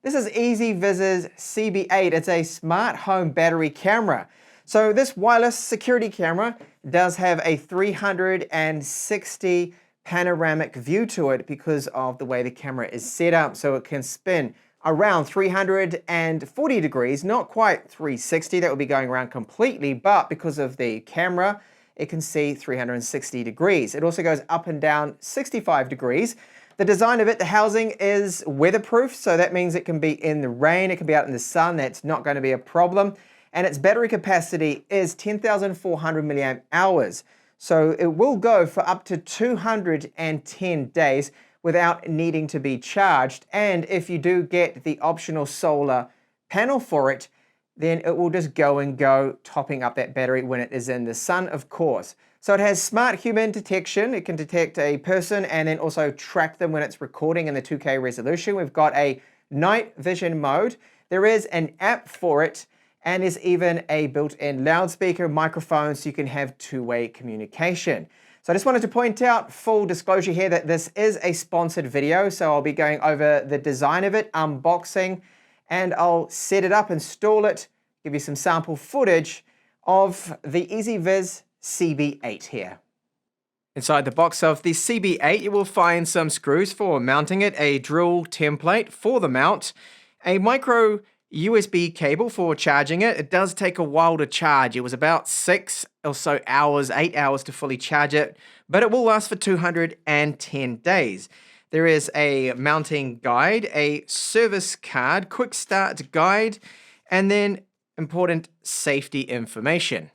This is EZVIZ's CB8. It's a smart home battery camera. So this wireless security camera does have a 360 panoramic view to it because of the way the camera is set up. So it can spin around 340 degrees, not quite 360, that would be going around completely, but because of the camera, it can see 360 degrees. It also goes up and down 65 degrees. The design of it, the housing is weatherproof, so that means it can be in the rain, it can be out in the sun, that's not going to be a problem. And its battery capacity is 10,400 milliamp hours. So it will go for up to 210 days without needing to be charged. And if you do get the optional solar panel for it, then it will just go, topping up that battery when it is in the sun, of course. So it has smart human detection. It can detect a person and then also track them when it's recording in the 2K resolution. We've got a night vision mode. There is an app for it, and there's even a built-in loudspeaker microphone so you can have two-way communication. So I just wanted to point out, full disclosure here, that this is a sponsored video. So I'll be going over the design of it, unboxing, and I'll set it up, install it, give you some sample footage of the EZVIZ CB8 here. Inside the box of the CB8, you will find some screws for mounting it, a drill template for the mount, a micro USB cable for charging it. It does take a while to charge. It was about 6 or so hours, 8 hours to fully charge it, but it will last for 210 days. There is a mounting guide, a service card, quick start guide, and then important safety information.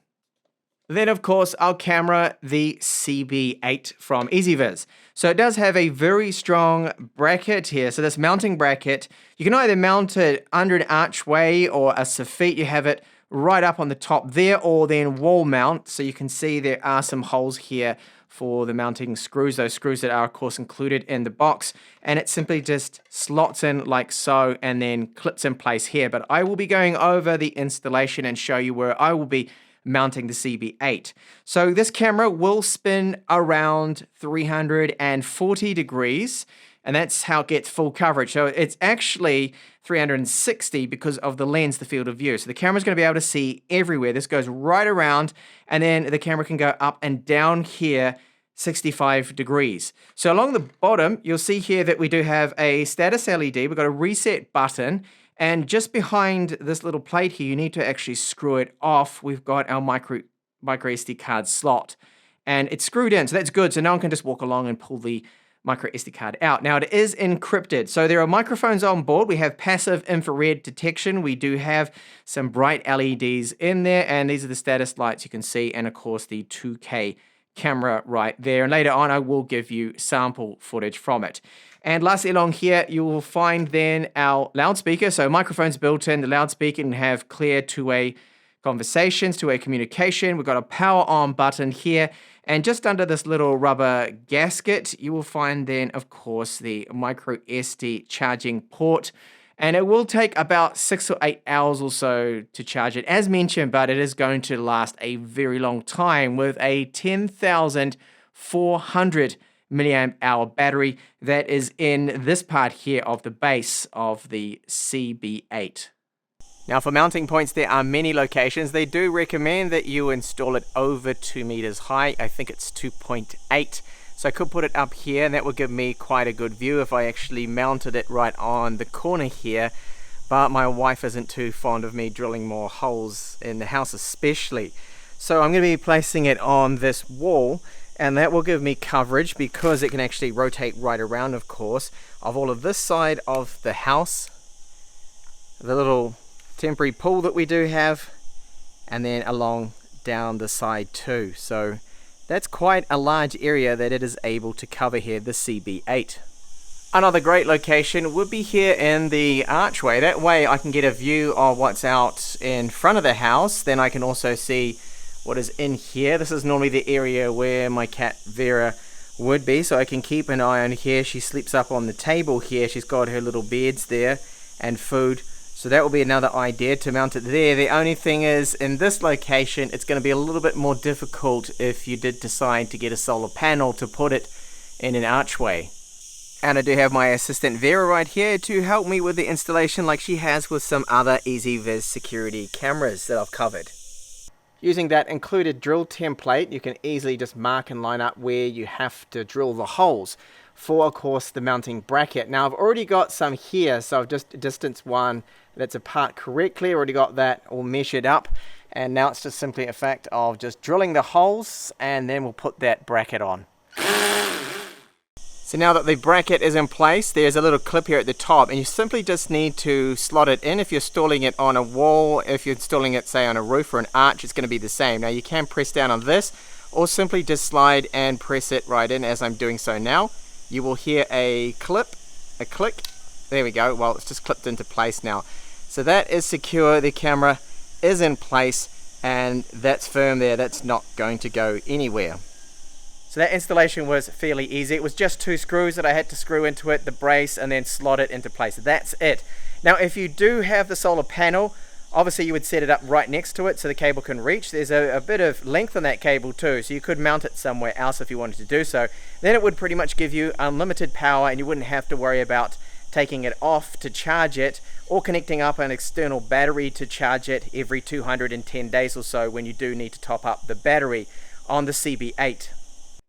Then, of course, our camera, the CB8 from EZVIZ. So it does have a very strong bracket here. So this mounting bracket, you can either mount it under an archway or a soffit. You have it right up on the top there, or then wall mount. So you can see there are some holes here for the mounting screws, those screws that are, of course, included in the box. And it simply just slots in like so and then clips in place here. But I will be going over the installation and show you where I will be mounting the CB8. So this camera will spin around 340 degrees, and that's how it gets full coverage. So it's actually 360 because of the lens, the field of view. So the camera's going to be able to see everywhere. This goes right around, and then the camera can go up and down here 65 degrees. So along the bottom, you'll see here that we do have a status LED. We've got a reset button. And just behind this little plate here, you need to actually screw it off. We've got our micro SD card slot, and it's screwed in, so that's good. So no one can just walk along and pull the micro SD card out. Now it is encrypted, so there are microphones on board. We have passive infrared detection. We do have some bright LEDs in there, and these are the status lights you can see, and of course the 2K camera right there. And later on, I will give you sample footage from it. And lastly, along here, you will find then our loudspeaker. So microphones built in, the loudspeaker can have clear two-way conversations, two-way communication. We've got a power on button here. And just under this little rubber gasket, you will find then, of course, the micro SD charging port. And it will take about 6 or 8 hours or so to charge it, as mentioned, but it is going to last a very long time with a 10,400 milliamp hour battery that is in this part here of the base of the CB8. Now for mounting points, there are many locations. They do recommend that you install it over 2 meters high. I think it's 2.8. So I could put it up here, and that would give me quite a good view if I actually mounted it right on the corner here. But my wife isn't too fond of me drilling more holes in the house especially. So I'm going to be placing it on this wall, and that will give me coverage because it can actually rotate right around, of course, of all of this side of the house, the little temporary pool that we do have, and then along down the side too. So that's quite a large area that it is able to cover here, the CB8. Another great location would be here in the archway. That way I can get a view of what's out in front of the house. Then I can also see what is in here. This is normally the area where my cat Vera would be, so I can keep an eye on here. She sleeps up on the table here. She's got her little beds there and food. So that will be another idea to mount it there. The only thing is, in this location, it's going to be a little bit more difficult if you did decide to get a solar panel to put it in an archway. And I do have my assistant Vera right here to help me with the installation like she has with some other EZVIZ security cameras that I've covered. Using that included drill template, you can easily just mark and line up where you have to drill the holes for, of course, the mounting bracket. Now I've already got some here, so I've just distanced one that's apart correctly, already got that all measured up. And now it's just simply a fact of just drilling the holes, and then we'll put that bracket on. So now that the bracket is in place, there's a little clip here at the top, and you simply just need to slot it in. If you're installing it on a wall, if you're installing it, say, on a roof or an arch, it's going to be the same. Now you can press down on this, or simply just slide and press it right in as I'm doing so now. You will hear a click. There we go. Well, it's just clipped into place now. So that is secure. The camera is in place, and that's firm there. That's not going to go anywhere. So that installation was fairly easy. It was just 2 screws that I had to screw into it, the brace, and then slot it into place. That's it. Now, if you do have the solar panel, obviously you would set it up right next to it so the cable can reach. There's a bit of length on that cable too, so you could mount it somewhere else if you wanted to do so. Then it would pretty much give you unlimited power, and you wouldn't have to worry about taking it off to charge it or connecting up an external battery to charge it every 210 days or so when you do need to top up the battery on the CB8.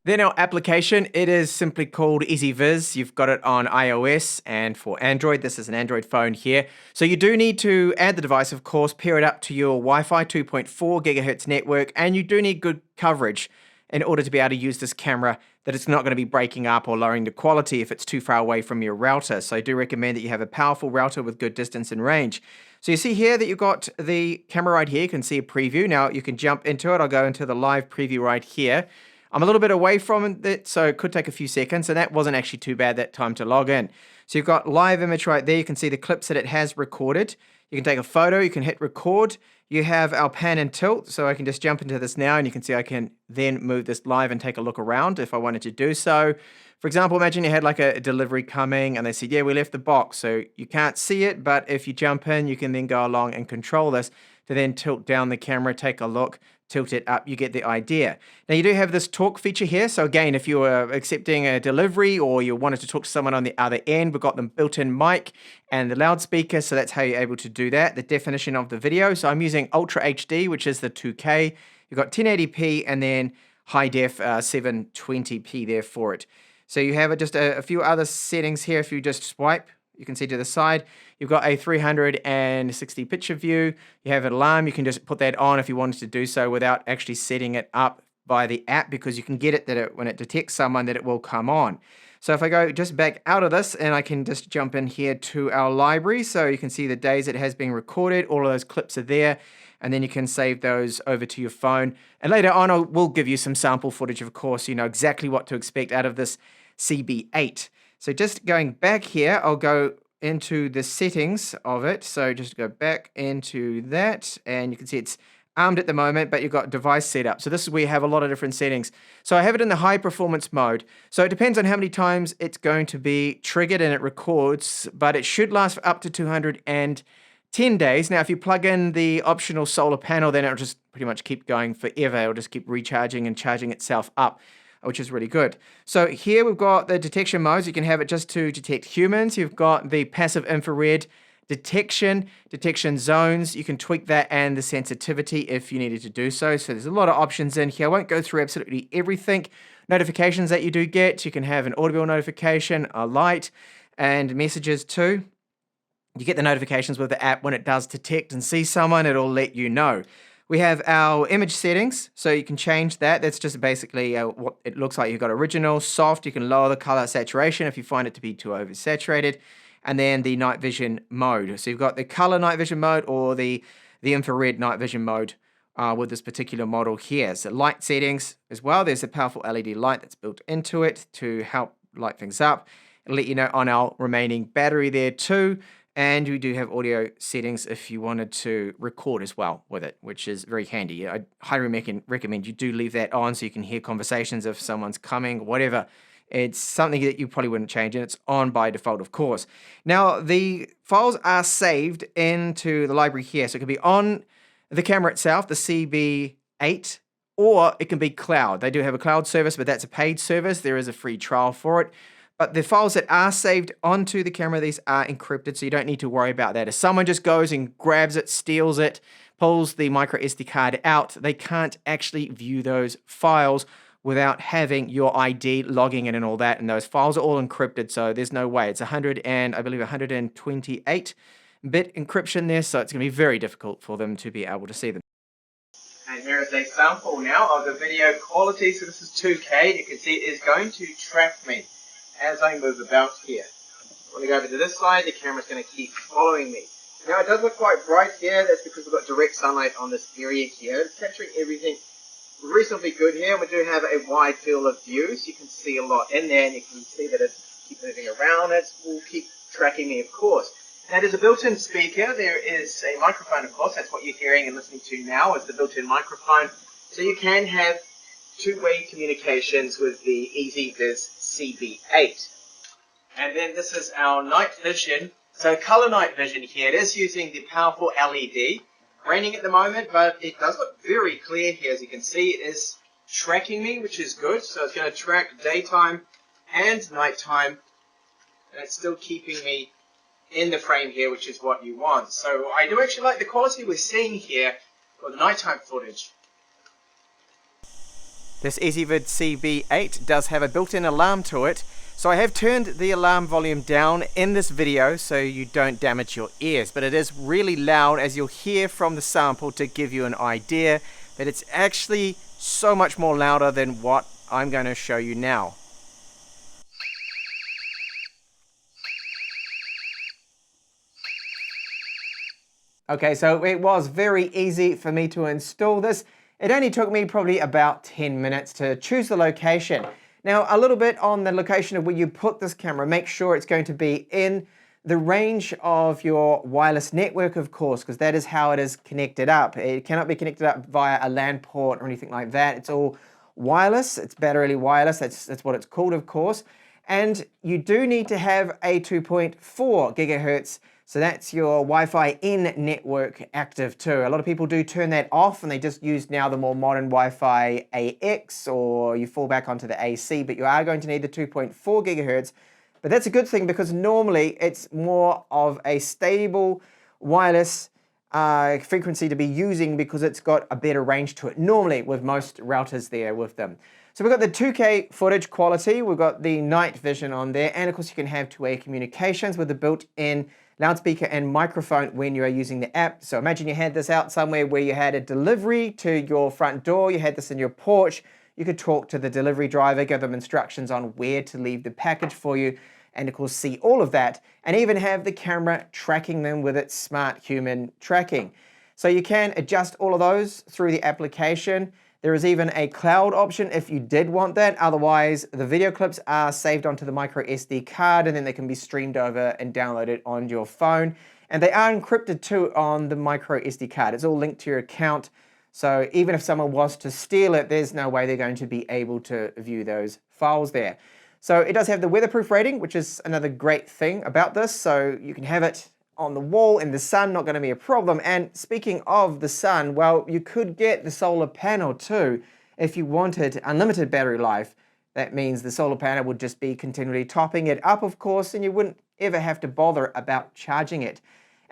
Then our application, it is simply called EZVIZ. You've got it on iOS and for Android. This is an Android phone here. So you do need to add the device, of course, pair it up to your Wi-Fi 2.4 gigahertz network, and you do need good coverage in order to be able to use this camera, that it's not going to be breaking up or lowering the quality if it's too far away from your router. So I do recommend that you have a powerful router with good distance and range. So you see here that you've got the camera right here. You can see a preview. Now you can jump into it. I'll go into the live preview right here. I'm a little bit away from it, so it could take a few seconds, and that wasn't actually too bad that time to log in. So you've got live image right there. You can see the clips that it has recorded. You can take a photo, you can hit record. You have our pan and tilt, so I can just jump into this now, and you can see I can then move this live and take a look around if I wanted to do so. For example, imagine you had like a delivery coming, and they said, yeah, we left the box, so you can't see it, but if you jump in, you can then go along and control this to then tilt down the camera, take a look, tilt it up, you get the idea. Now you do have this talk feature here. So again, if you are accepting a delivery or you wanted to talk to someone on the other end, we've got the built-in mic and the loudspeaker. So that's how you're able to do that. The definition of the video. So I'm using Ultra HD, which is the 2K. You've got 1080p and then high def 720p there for it. So you have just a few other settings here. If you just swipe, you can see to the side, you've got a 360 picture view. You have an alarm. You can just put that on if you wanted to do so without actually setting it up by the app, because you can get it that when it detects someone that it will come on. So if I go just back out of this, and I can just jump in here to our library, so you can see the days it has been recorded. All of those clips are there, and then you can save those over to your phone. And later on, we'll give you some sample footage, of course, you know exactly what to expect out of this CB8. So just going back here, I'll go into the settings of it. So just go back into that, and you can see it's armed at the moment, but you've got device setup. So this is where you have a lot of different settings. So I have it in the high performance mode. So it depends on how many times it's going to be triggered and it records, but it should last for up to 210 days. Now, if you plug in the optional solar panel, then it'll just pretty much keep going forever. It'll just keep recharging and charging itself up, which is really good. So here we've got the detection modes. You can have it just to detect humans. You've got the passive infrared detection zones. You can tweak that and the sensitivity if you needed to do so. So there's a lot of options in here. I won't go through absolutely everything. Notifications that you do get, you can have an audible notification, a light, and messages too. You get the notifications with the app when it does detect and see someone, it'll let you know. We have our image settings, so you can change that. That's just basically what it looks like. You've got original, soft. You can lower the color saturation if you find it to be too oversaturated. And then the night vision mode. So you've got the color night vision mode or the infrared night vision mode with this particular model here. So light settings as well. There's a powerful LED light that's built into it to help light things up. It'll let you know on our remaining battery there too. And we do have audio settings if you wanted to record as well with it, which is very handy. I highly recommend you do leave that on so you can hear conversations if someone's coming, whatever. It's something that you probably wouldn't change, and it's on by default, of course. Now, the files are saved into the library here. So it can be on the camera itself, the CB8, or it can be cloud. They do have a cloud service, but that's a paid service. There is a free trial for it. But the files that are saved onto the camera, these are encrypted, so you don't need to worry about that. If someone just goes and grabs it, steals it, pulls the micro SD card out, they can't actually view those files without having your ID logging in and all that. And those files are all encrypted, so there's no way. It's 128-bit encryption there, so it's going to be very difficult for them to be able to see them. And here is a sample now of the video quality. So this is 2K. You can see it is going to track me as I move about here. When I go over to this side, the camera's going to keep following me. Now it does look quite bright here. That's because we've got direct sunlight on this area here. It's capturing everything reasonably good here. We do have a wide field of view, so you can see a lot in there, and you can see that it's keep moving around. It will keep tracking me, of course. Now there's a built-in speaker. There is a microphone, of course. That's what you're hearing and listening to now is the built-in microphone. So you can have two-way communications with the EZVIZ CB8. And then this is our night vision. So color night vision here. It is using the powerful LED. Raining at the moment, but it does look very clear here. As you can see, it is tracking me, which is good. So it's going to track daytime and nighttime. And it's still keeping me in the frame here, which is what you want. So I do actually like the quality we're seeing here for the nighttime footage. This EZVIZ CB8 does have a built-in alarm to it. So I have turned the alarm volume down in this video so you don't damage your ears, but it is really loud, as you'll hear from the sample, to give you an idea that it's actually so much more louder than what I'm going to show you now. Okay, so it was very easy for me to install this. It only took me probably about 10 minutes to choose the location. Now, a little bit on the location of where you put this camera. Make sure it's going to be in the range of your wireless network, of course, because that is how it is connected up. It cannot be connected up via a LAN port or anything like that. It's all wireless. It's battery wireless. That's what it's called, of course. And you do need to have a 2.4 gigahertz. So that's your Wi-Fi in network active too. A lot of people do turn that off and they just use now the more modern Wi-Fi AX, or you fall back onto the AC, but you are going to need the 2.4 gigahertz. But that's a good thing because normally it's more of a stable wireless frequency to be using because it's got a better range to it normally with most routers there with them. So we've got the 2K footage quality, we've got the night vision on there, and of course you can have two-way communications with the built-in loudspeaker and microphone when you are using the app. So imagine you had this out somewhere where you had a delivery to your front door, you had this in your porch, you could talk to the delivery driver, give them instructions on where to leave the package for you, and of course see all of that, and even have the camera tracking them with its smart human tracking. So you can adjust all of those through the application. There is even a cloud option if you did want that. Otherwise, the video clips are saved onto the micro SD card and then they can be streamed over and downloaded on your phone. And they are encrypted too on the micro SD card. It's all linked to your account. So even if someone was to steal it, there's no way they're going to be able to view those files there. So it does have the weatherproof rating, which is another great thing about this. So you can have it on the wall in the sun, not going to be a problem. And speaking of the sun, well, you could get the solar panel too if you wanted unlimited battery life. That means the solar panel would just be continually topping it up, of course, and you wouldn't ever have to bother about charging it.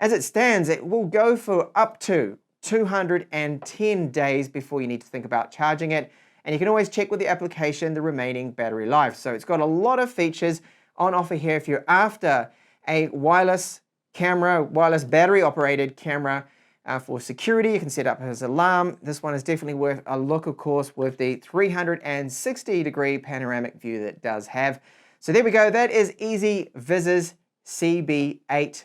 As it stands, it will go for up to 210 days before you need to think about charging it. And you can always check with the application the remaining battery life. So it's got a lot of features on offer here if you're after a wireless camera, wireless battery operated camera for security. You can set up as alarm. This one is definitely worth a look, of course, with the 360-degree panoramic view that it does have. So there we go. That is EZVIZ's CB8